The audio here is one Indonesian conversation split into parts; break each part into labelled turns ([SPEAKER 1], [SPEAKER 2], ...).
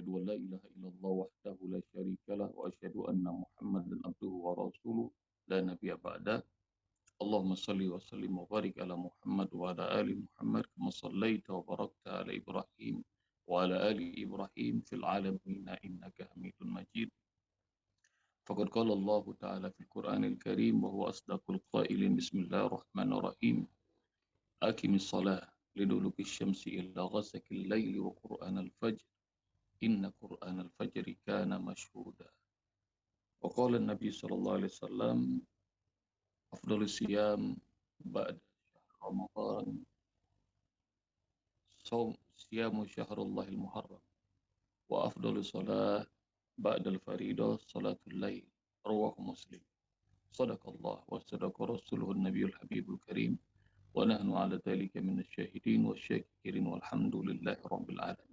[SPEAKER 1] أشهد أن لا إله إلا الله وحده لا شريك له وأشهد أن محمدا عبده ورسوله لا نبي بعده. اللهم صل وسلم وبارك على محمد وعلى آل محمد كما صليت وباركت على إبراهيم وعلى آل إبراهيم في العالمين إنك حميد مجيد. فقد قال الله تعالى في القرآن الكريم وهو أصدق القائلين بسم الله الرحمن الرحيم أقم الصلاة لدلوك الشمس إلى غسق الليل وقرآن الفجر إن قرآن الفجر كان مشهودا. وقال النبي صلى الله عليه وسلم أفضل الصيام بعد شهر رمضان صيام شهر الله المحرم وأفضل الصلاة بعد الفريضة صلاة الليل رواه مسلم. صدق الله وصدق رسوله النبي الحبيب الكريم ونحن على ذلك من الشاهدين والشاكرين والحمد لله رب العالمين.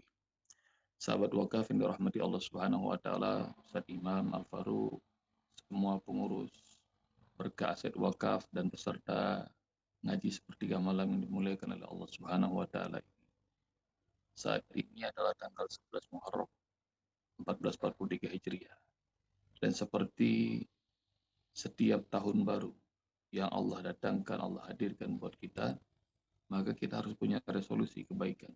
[SPEAKER 1] Sahabat wakaf yang dirahmati Allah Subhanahu wa taala, Ustaz Imam Al-Faruq, semua pengurus berkah aset wakaf dan peserta ngaji sepertiga malam yang dimuliakan oleh Allah Subhanahu wa taala. Saat ini adalah tanggal 11 Muharram 1443 Hijriah. Dan seperti setiap tahun baru yang Allah datangkan, Allah hadirkan buat kita, maka kita harus punya resolusi kebaikan.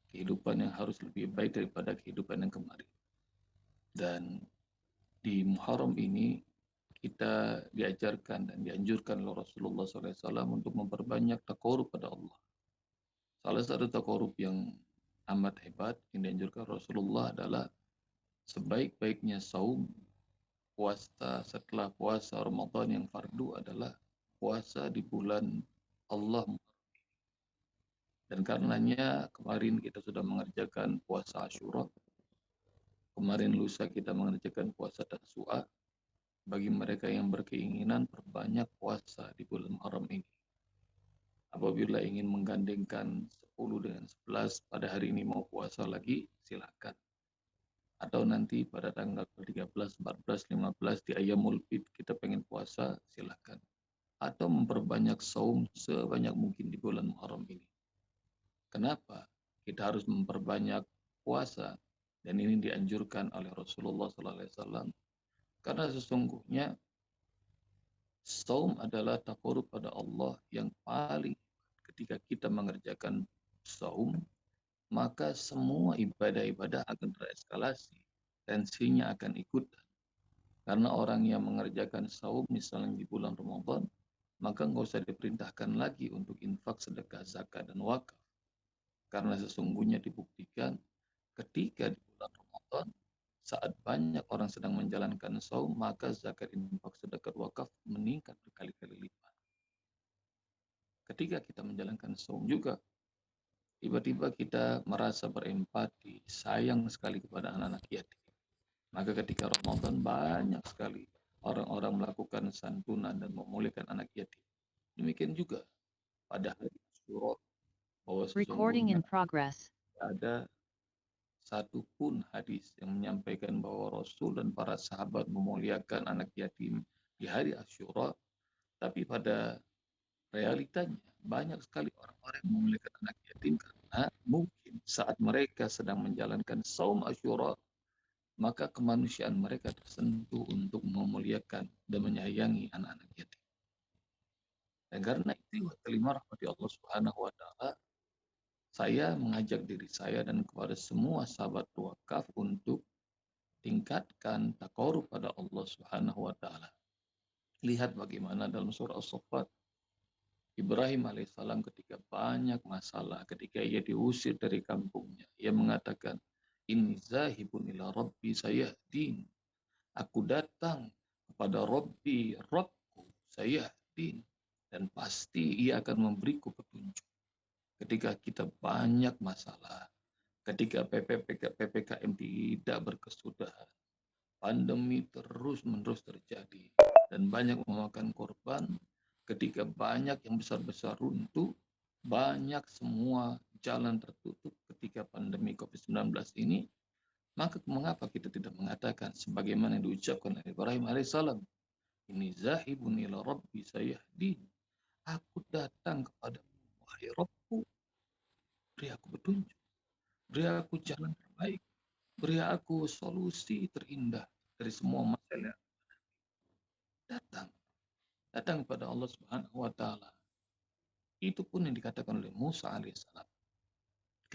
[SPEAKER 1] Kehidupan yang harus lebih baik daripada kehidupan yang kemarin. Dan di Muharram ini kita diajarkan dan dianjurkan oleh Rasulullah SAW untuk memperbanyak taqarrub pada Allah. Salah satu taqarrub yang amat hebat yang dianjurkan Rasulullah adalah sebaik-baiknya saum, puasa setelah puasa Ramadan yang fardu adalah puasa di bulan Allah. Dan karenanya kemarin kita sudah mengerjakan puasa Asyura. Kemarin lusa kita mengerjakan puasa Tasu'a. Bagi mereka yang berkeinginan perbanyak puasa di bulan Muharram ini. Apabila ingin menggandengkan 10 dengan 11 pada hari ini mau puasa lagi, silakan. Atau nanti pada tanggal 13, 14, 15 di Ayyamul Bid kita pengen puasa, silakan. Atau memperbanyak saum sebanyak mungkin di bulan Muharram ini. Kenapa kita harus memperbanyak puasa? Dan ini dianjurkan oleh Rasulullah SAW. Karena sesungguhnya saum adalah taqarrub pada Allah yang paling. Ketika kita mengerjakan saum, maka semua ibadah-ibadah akan tereskalasi. Tensinya akan ikut. Karena orang yang mengerjakan saum misalnya di bulan Ramadan, maka nggak usah diperintahkan lagi untuk infak, sedekah, zakat, dan wakaf. Karena sesungguhnya dibuktikan ketika di bulan Ramadan, saat banyak orang sedang menjalankan saum, maka zakat, infak, sedekah, wakaf meningkat berkali-kali lipat. Ketika kita menjalankan saum juga, tiba-tiba kita merasa berempati, sayang sekali kepada anak-anak yatim. Maka ketika Ramadan banyak sekali orang-orang melakukan santunan dan memulihkan anak yatim. Demikian juga pada hari Asyura, bahwa sesungguhnya ada satu pun hadis yang menyampaikan bahwa Rasul dan para sahabat memuliakan anak yatim di hari Asyura, tapi pada realitanya banyak sekali orang-orang yang memuliakan anak yatim karena mungkin saat mereka sedang menjalankan saum Asyura, maka kemanusiaan mereka tersentuh untuk memuliakan dan menyayangi anak-anak yatim. Dan karena itu kelima rahmati Allah Subhanahu wa taala, saya mengajak diri saya dan kepada semua sahabat wakaf untuk tingkatkan taqarrub pada Allah Subhanahu wa taala. Lihat bagaimana dalam surah As-Saffat Ibrahim alaihissalam ketika banyak masalah, ketika ia diusir dari kampungnya, ia mengatakan, "Inni zahibun ila rabbi sayahdin." Aku datang kepada Rabbku sayahdin, dan pasti ia akan memberiku petunjuk. Ketika kita banyak masalah, ketika PPKM tidak berkesudahan, pandemi terus-menerus terjadi, dan banyak memakan korban, ketika banyak yang besar-besar runtuh, banyak semua jalan tertutup ketika pandemi COVID-19 ini, maka mengapa kita tidak mengatakan sebagaimana yang diucapkan oleh Ibrahim alaihissalam, "Ini zahibun ila rabbi sayahdin." Aku datang kepada wahai Rabbku, beri aku petunjuk, beri aku jalan terbaik. Beri aku solusi terindah dari semua masalah. Datang, datang kepada Allah Subhanahu wa taala. Itu pun yang dikatakan oleh Musa alaihissalam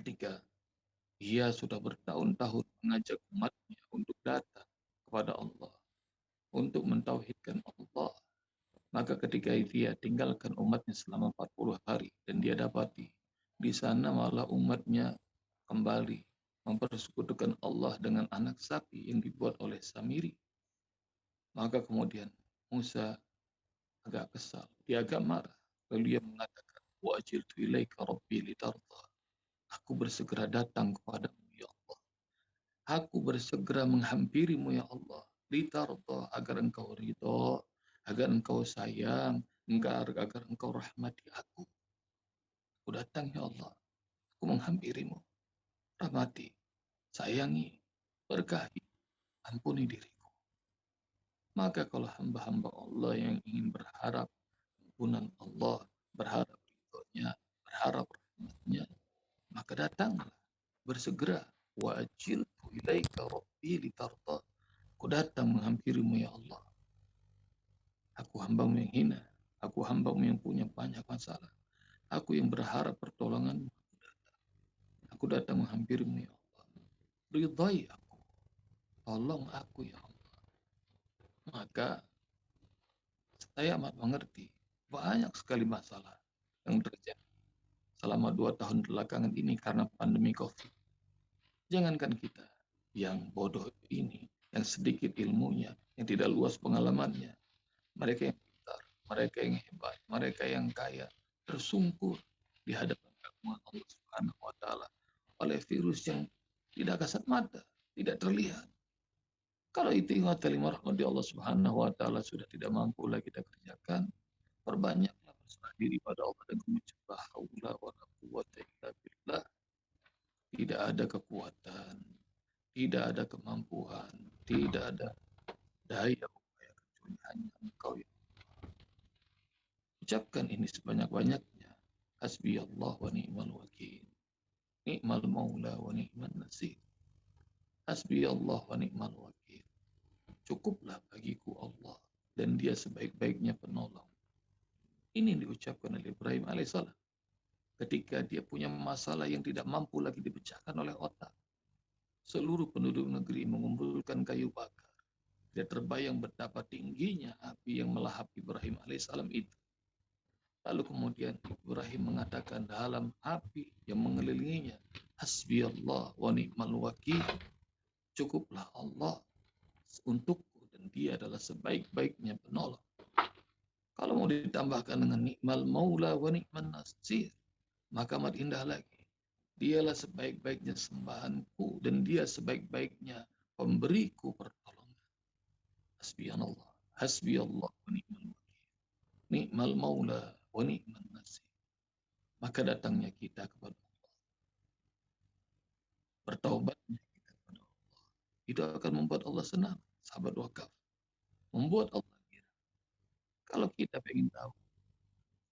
[SPEAKER 1] ketika dia sudah bertahun-tahun mengajak umatnya untuk datang kepada Allah, untuk mentauhidkan Allah. Maka ketika dia tinggalkan umatnya selama 40 hari dan dia dapati di sana malah umatnya kembali mempersekutukan Allah dengan anak sapi yang dibuat oleh Samiri. Maka kemudian Musa agak kesal, dia agak marah. Lalu dia mengatakan, "Wa'jiltu ilaika rabbi litarda." Aku bersegera datang kepadamu ya Allah. Aku bersegera menghampirimu ya Allah. Litarda, agar engkau ridho, agar engkau sayang, agar engkau rahmati aku. Aku datang ya Allah. Aku menghampirimu. Rahmati, sayangi, berkahi, ampuni diriku. Maka kalau hamba-hamba Allah yang ingin berharap ampunan Allah, berharap ridhonya, berharap rahmatnya, maka datanglah, bersegera. Wa'ajiltu ilaika rabbi litarda. Aku datang menghampirimu ya Allah. Aku hambamu yang hina. Aku hambamu yang punya banyak masalah. Aku yang berharap pertolonganmu. Aku datang menghampirimu ya Allah. Ridhai aku. Tolong aku ya Allah. Maka saya amat mengerti banyak sekali masalah yang terjadi selama 2 tahun belakangan ini karena pandemi COVID. Jangankan kita yang bodoh ini, yang sedikit ilmunya, yang tidak luas pengalamannya, mereka yang pintar, mereka yang hebat, mereka yang kaya, tersungkur di hadapan keagungan Allah Subhanahu wa taala oleh virus yang tidak kasat mata, tidak terlihat. Kalau itu ingat kalimat rahmat Allah Subhanahu wa taala sudah tidak mampu lagi kita kerjakan, perbanyaklah berserah diri pada Allah dan mengucap la haula wala quwwata illa billah. Tidak ada kekuatan, tidak ada kemampuan, tidak ada daya upaya kecuali hanya Engkau ya. Ucapkan ini sebanyak-banyaknya. Hasbi Allah wa ni'mal wakil. Ni'mal maula wa ni'mal nasir. Hasbi Allah wa ni'mal wakil. Cukuplah bagiku Allah dan dia sebaik-baiknya penolong. Ini diucapkan oleh Ibrahim alaihissalam ketika dia punya masalah yang tidak mampu lagi dipecahkan oleh otak. Seluruh penduduk negeri mengumpulkan kayu bakar. Dia terbayang betapa tingginya api yang melahap Ibrahim alaihissalam itu. Lalu kemudian Ibrahim mengatakan dalam api yang mengelilinginya, Hasbi Allah wa ni'mal wakil. Cukuplah Allah untukku dan dia adalah sebaik-baiknya penolong. Kalau mau ditambahkan dengan ni'mal maula wa ni'man nasir, maka amat indah lagi. Dialah sebaik-baiknya sembahanku dan dia sebaik-baiknya pemberiku pertolongan. Hasbi Allah, hasbi Allah wa ni'mal wakil. Ni'mal maula wa ni'man nasir. Maka datangnya kita kepada Allah, bertaubatnya kita kepada Allah, itu akan membuat Allah senang. Sahabat wakaf, membuat Allah gira. Kalau kita ingin tahu